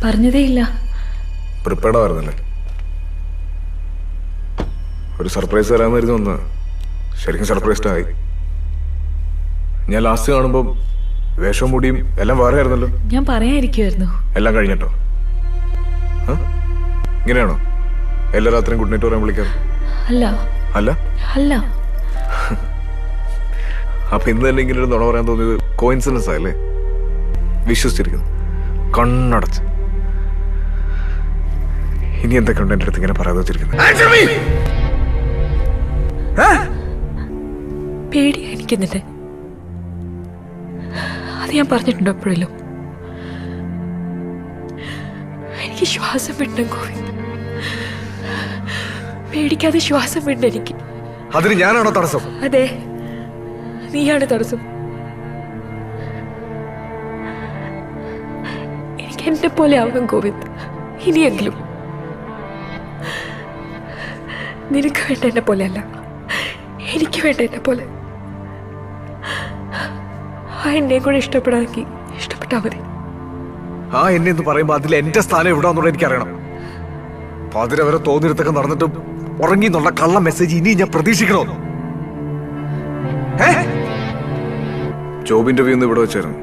പറഞ്ഞതേ ഇല്ല. പ്രിപ്പയർഡ് ആയിരുന്നല്ലേ? ഒരു സർപ്രൈസ് തരാമെന്നായിരുന്നു ഒന്ന്. ശരിക്കും സർപ്രൈസ്ഡ് ആയി. ഞാൻ ലാസ്റ്റ് കാണുമ്പോൾ വേഷവും മുടിയും എല്ലാം വേറെ ആയിരുന്നല്ലോ. ഞാൻ പറയാതിരിക്കുമായിരുന്നു. എല്ലാം കഴിഞ്ഞിട്ടോ? ഇങ്ങനെയാണോ എല്ലാ രാത്രിയും ഗുഡ് നൈറ്റ് പറയാൻ വിളിക്കാറ്? അല്ല അല്ല അല്ല. അപ്പൊ ഇന്ന് തന്നെ ഇങ്ങനെ ഒരു നുണ പറയാൻ തോന്നിയത് കോയിൻസിഡൻസ് ആയല്ലേ? വിശ്വസിച്ചിരിക്കുന്നു കണ്ണടച്ച്. ഇനി എന്തൊക്കെയുണ്ട് എൻ്റെ അടുത്ത് ഇങ്ങനെ പറയാതെ വെച്ചിരിക്കുന്നത്? പേടി എനിക്കുന്നില്ലേ? അത് ഞാൻ പറഞ്ഞിട്ടുണ്ടോ എപ്പോഴല്ലോ? എനിക്ക് ശ്വാസം വിടണം ഗോവിന്ദ്. പേടിക്കാതെ ശ്വാസം വിടണം എനിക്ക്. അതിന് ഞാനാണോ തടസ്സം? അതെ, നീയാണ് തടസ്സം. എനിക്ക് എന്നെ പോലെ ആവണം ഗോവിന്ദ്, ഇനിയെങ്കിലും. നിനക്ക് വേണ്ട എന്നെ പോലെ അല്ല, എനിക്ക് വേണ്ട എന്നെ പോലെ. ആ എന്നെ കൂടെ ഇഷ്ടപ്പെടാമെങ്കിൽ ഇഷ്ടപ്പെട്ടാ മതി. ആ എന്നെ എന്ന് പറയുമ്പോ അതിൽ എന്റെ സ്ഥാനം എവിടാന്നുള്ളത് എനിക്കറിയണം. പാതിരവരെ തോന്നിയിടത്തൊക്കെ നടന്നിട്ടും ഉറങ്ങി എന്നുള്ള കള്ള മെസ്സേജ് ഇനി ഞാൻ പ്രതീക്ഷിക്കണോ? ജോബ് ഇന്റർവ്യൂ ഇവിടെ വെച്ചായിരുന്നു.